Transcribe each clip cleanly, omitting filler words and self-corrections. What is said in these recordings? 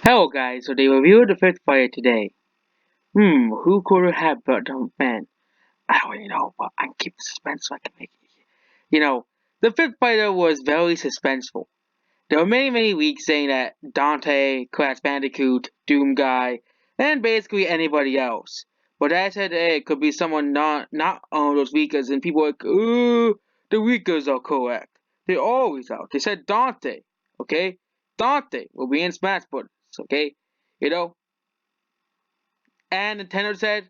Hello guys, so they reviewed the fifth fighter today. Who could have but man? I don't really know, but I can keep the suspense so I can make it. The fifth fighter was very suspenseful. There were many leaks saying that Dante, Crash Bandicoot, Doom Guy, and basically anybody else. But I said hey, it could be someone not on those leakers, and people were like, the leakers are correct. They're always out. They said Dante, okay? Dante will be in Smash Bros. Okay, you know. And Nintendo said,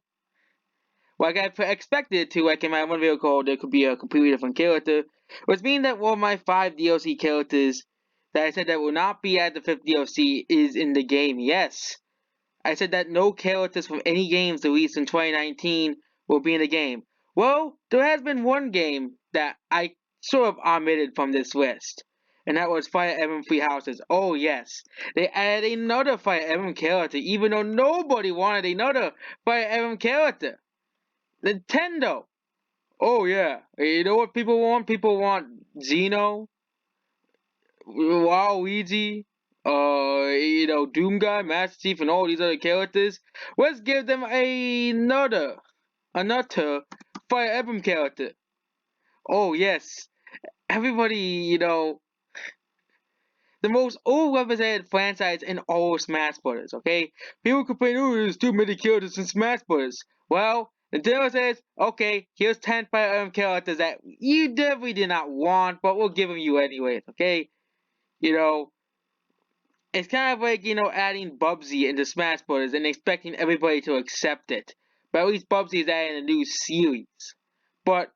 like I expected it to, like in my one video called, there could be a completely different character, which means that one of my 5 DLC characters that I said that will not be at the fifth DLC is in the game. Yes, I said that no characters from any games released in 2019 will be in the game. Well, there has been one game that I sort of omitted from this list, and that was Fire Emblem Three Houses. Oh yes, they added another Fire Emblem character, even though nobody wanted another Fire Emblem character. Nintendo. Oh yeah, you know what people want? People want Xeno, Waluigi, Doom Guy, Master Chief, and all these other characters. Let's give them another Fire Emblem character. Oh yes, everybody, the most overrepresented franchise in all Smash Bros. Okay, people complain, oh, there's too many characters in Smash Bros. Well, Nintendo says, okay, here's 10 Fire Emblem characters that you definitely did not want, but we'll give them you anyways. Okay, you know, it's kind of like adding Bubsy into Smash Bros. And expecting everybody to accept it. But at least Bubsy is adding a new series. But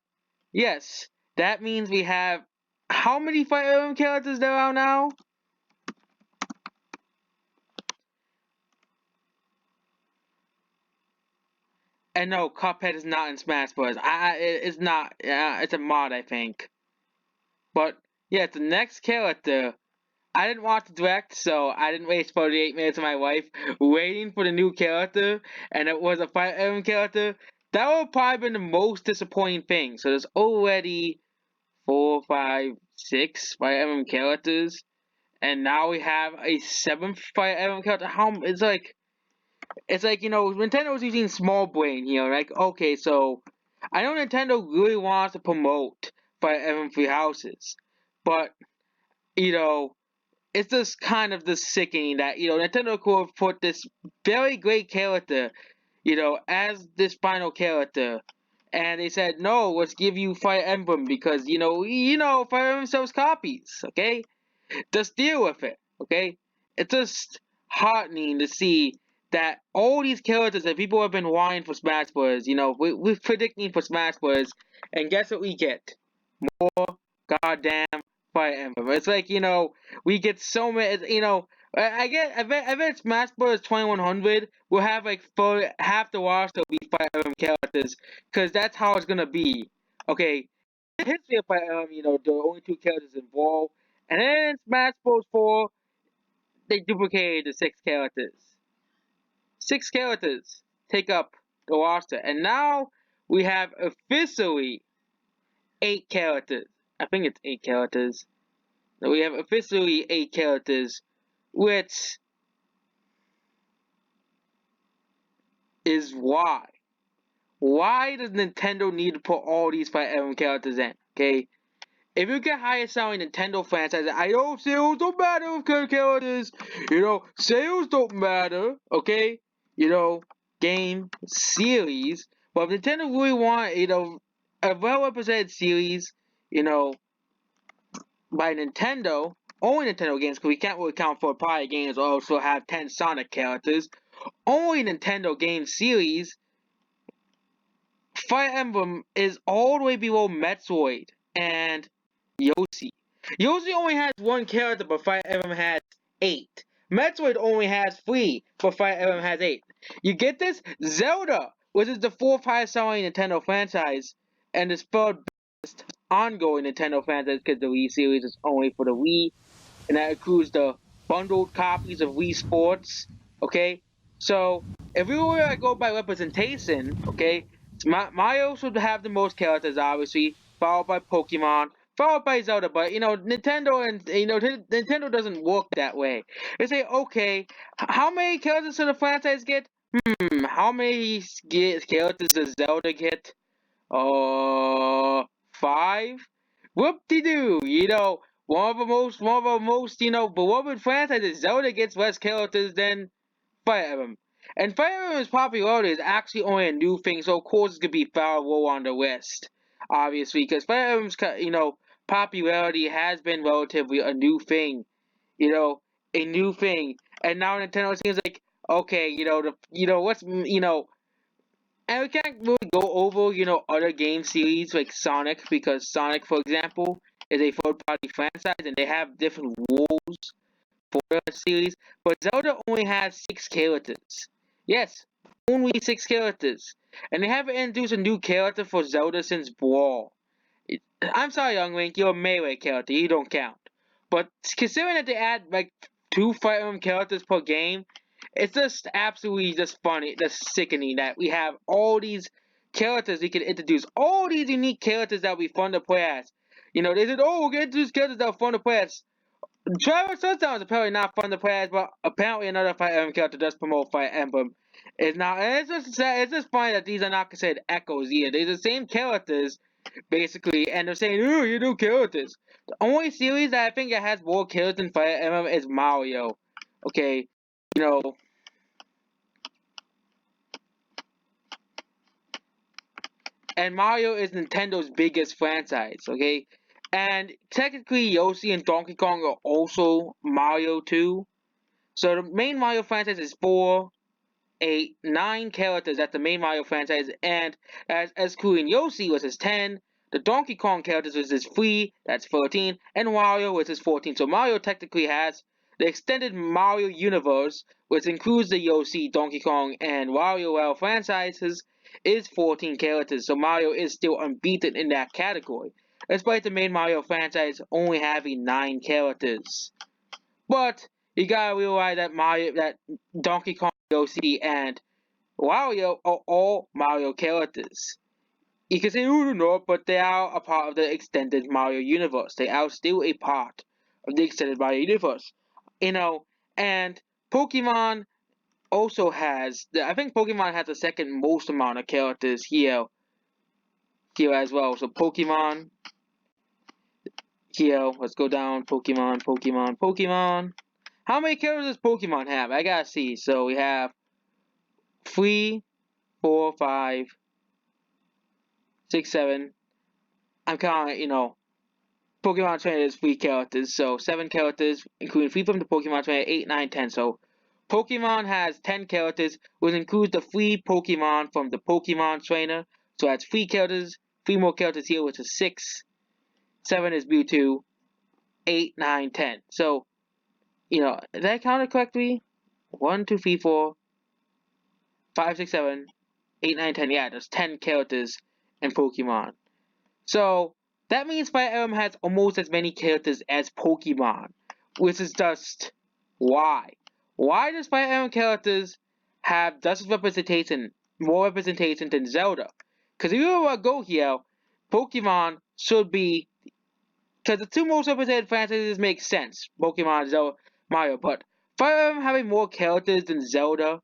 yes, that means we have how many Fire Emblem characters there are now? And no, Cuphead is not in Smash Bros. It's not. It's a mod, I think. But yeah, the next character. I didn't watch the direct, so I didn't waste 48 minutes of my life waiting for the new character, and it was a Fire Emblem character. That would probably been the most disappointing thing. So there's already four, five, six Fire Emblem characters, and now we have a seventh Fire Emblem character. How it's like Nintendo's using small brain here. Like okay, so I know Nintendo really wants to promote Fire Emblem Three Houses, but you know it's just kind of the sickening that Nintendo could have put this very great character, as this final character, and they said no, let's give you Fire Emblem because Fire Emblem sells copies, okay? Just deal with it, okay? It's just heartening to see that all these characters that people have been wanting for Smash Bros. We're predicting for Smash Bros. And guess what we get? Goddamn Fire Emblem. It's like we get so many. I bet Smash Bros. 2100 will have like for half the roster will be Fire Emblem characters, because that's how it's gonna be. Okay, the history of Fire Emblem, there are only two characters involved, and then in Smash Bros. 4, they duplicated the six characters. Six characters take up the roster, and now we have officially 8 characters. I think it's 8 characters. We have officially 8 characters, which is why. Why does Nintendo need to put all these Fire Emblem characters in? Okay, if you get higher selling Nintendo franchises, I know sales don't matter with characters. Sales don't matter. Okay, game series. But if Nintendo really want a well represented series, you know by Nintendo, only Nintendo games, because we can't really count for prior games or also have 10 Sonic characters. Only Nintendo game series, Fire Emblem is all the way below Metroid and Yoshi. Yoshi only has one character, but Fire Emblem has 8. Metroid only has 3, but Fire Emblem has 8. You get this? Zelda, which is the fourth highest selling Nintendo franchise, and is third best ongoing Nintendo franchise because the Wii series is only for the Wii, and that includes the bundled copies of Wii Sports. Okay, so if we were to go by representation, okay, Mario should have the most characters, obviously, followed by Pokemon, followed by Zelda. But Nintendo and Nintendo doesn't work that way. They say, okay, how many characters does the franchise get? How many characters does Zelda get? 5. Whoop-de-doo. One of the most, beloved franchises. Zelda gets less characters than Fire Emblem. And Fire Emblem's popularity is actually only a new thing, so of course it's gonna be far low on the list, obviously, because Fire Emblem's, popularity has been relatively a new thing, you know, a new thing. And now Nintendo seems like, okay, and we can't really go over, other game series like Sonic, because Sonic, for example, is a third-party franchise and they have different rules for the series. But Zelda only has 6 characters. Yes, only 6 characters. And they haven't introduced a new character for Zelda since Brawl. I'm sorry, Young Link, you're a melee character, you don't count. But considering that they add like 2 Fire Emblem characters per game, it's just absolutely just funny, just sickening that we have all these characters we can introduce, all these unique characters that will be fun to play as. They said, oh, we're going to introduce characters that are fun to play as. Travis Touchdown is apparently not fun to play as, but apparently another Fire Emblem character does promote Fire Emblem. It's not, and it's just funny that these are not considered echoes either. They're the same characters, basically, and they're saying, oh, you do characters. The only series that I think that has more characters than Fire Emblem is Mario. Okay, you know, and Mario is Nintendo's biggest franchise, okay? And technically, Yoshi and Donkey Kong are also Mario too. So the main Mario franchise is 9 characters. That's the main Mario franchise, and as including Yoshi, which is 10. The Donkey Kong characters, which is 3, that's 13, and Mario, which is 14. So Mario technically has the extended Mario universe, which includes the Yoshi, Donkey Kong, and WarioWare franchises, is 14 characters. So Mario is still unbeaten in that category, despite the main Mario franchise only having 9 characters. But you gotta realize that Donkey Kong, Yoshi, and Wario are all Mario characters. You can say, oh, no, but they are a part of the extended Mario universe. They are still a part of the extended Mario universe. And Pokemon also has, I think Pokemon has the second most amount of characters here as well. So Pokemon, here, let's go down, Pokemon. How many characters does Pokemon have? I gotta see. So we have 3, 4, 5, 6, 7. I'm counting, Pokemon Trainer is 3 characters, so 7 characters, including 3 from the Pokemon Trainer, 8, 9, 10. So Pokemon has 10 characters, which includes the 3 Pokemon from the Pokemon Trainer. So that's 3 characters, 3 more characters here, which is 6. 7 is Mewtwo, 8, 9, 10. So, did I count it correctly? 1, 2, 3, 4, 5, 6, 7, 8, 9, 10. Yeah, there's 10 characters in Pokemon. So, that means Fire Emblem has almost as many characters as Pokemon, which is just why? Why does Fire Emblem characters have just more representation than Zelda? Because if you were to go here, Pokemon should be, because the 2 most represented franchises make sense, Pokemon and Zelda, Mario, but Fire Emblem having more characters than Zelda,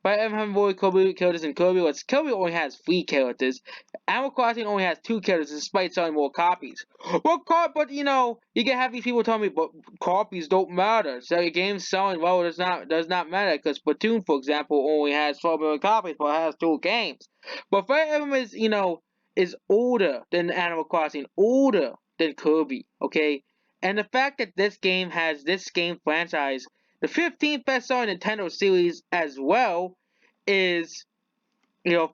Fire Emblem having more characters than Kirby, but Kirby only has 3 characters. Animal Crossing only has 2 characters despite selling more copies. But you can have these people tell me, but copies don't matter. So your game's selling well does not matter, because Splatoon, for example, only has 12 million copies, but it has 2 games. But Fire Emblem is older than Animal Crossing, older than Kirby, okay? And the fact that this game franchise, the 15th best-selling Nintendo series as well, is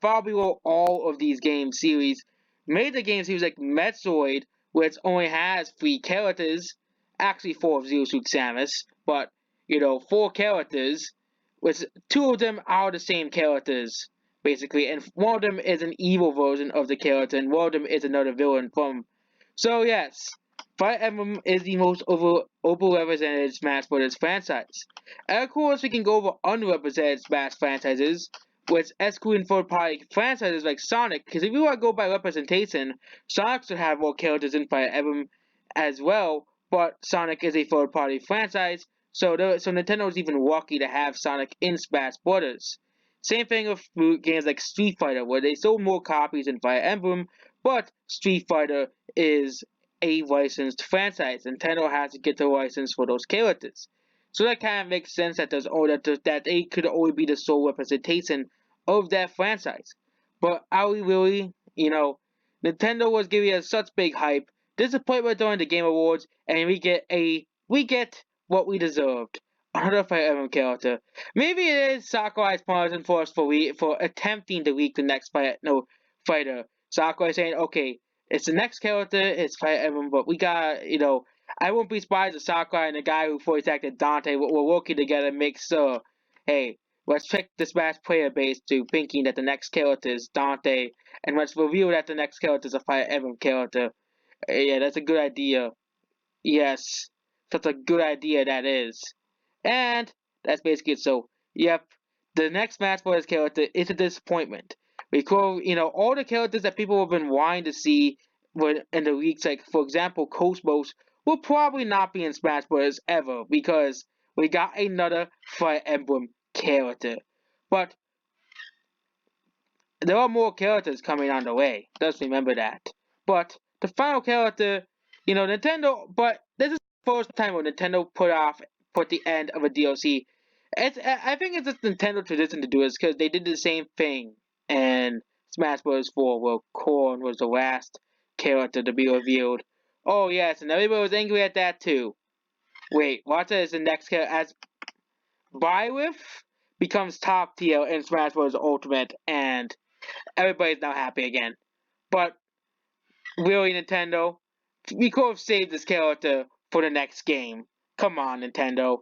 far below all of these game series. Major game series like Metroid, which only has 3 characters, actually 4 of Zero Suit Samus, but 4 characters, which 2 of them are the same characters, basically, and one of them is an evil version of the character, and one of them is another villain from. So yes, Fire Emblem is the most overrepresented Smash Bros. Franchise. And of course, we can go over underrepresented Smash franchises, which excluding third-party franchises like Sonic, because if you want to go by representation, Sonic should have more characters than Fire Emblem, as well, but Sonic is a third-party franchise, so Nintendo's even lucky to have Sonic in Smash Brothers. Same thing with games like Street Fighter, where they sold more copies than Fire Emblem, but Street Fighter is a licensed franchise. Nintendo has to get the license for those characters. So that kind of makes sense that that they could only be the sole representation of that franchise. But are we really? Nintendo was giving us such big hype, disappointment during the Game Awards, and we get what we deserved. Another Fire Emblem character. Maybe it is Sakurai's punishment for us for attempting to leak the next fighter. Sakurai saying, okay, it's the next character, it's Fire Emblem, but we got I won't be surprised if Sakurai and the guy who voice acted Dante were working together to make sure, hey, let's trick the Smash player base to thinking that the next character is Dante, and let's reveal that the next character is a Fire Emblem character. Yeah, that's a good idea. Yes, such a good idea that is. And that's basically it. So, yep, the next Smash Bros. Character is a disappointment. Because, all the characters that people have been wanting to see in the leaks, like, for example, Cosmos, will probably not be in Smash Bros. Ever because we got another Fire Emblem character. But there are more characters coming on the way. Just remember that. But the final character, Nintendo. But this is the first time when Nintendo put the end of a DLC. I think it's just Nintendo tradition to do this because they did the same thing in Smash Bros. 4, where Korn was the last character to be revealed. Oh yes, and everybody was angry at that too. Wait, watch as the next character as Byleth becomes top tier in Smash Bros. Ultimate, and everybody's now happy again. But really, Nintendo, we could have saved this character for the next game. Come on, Nintendo.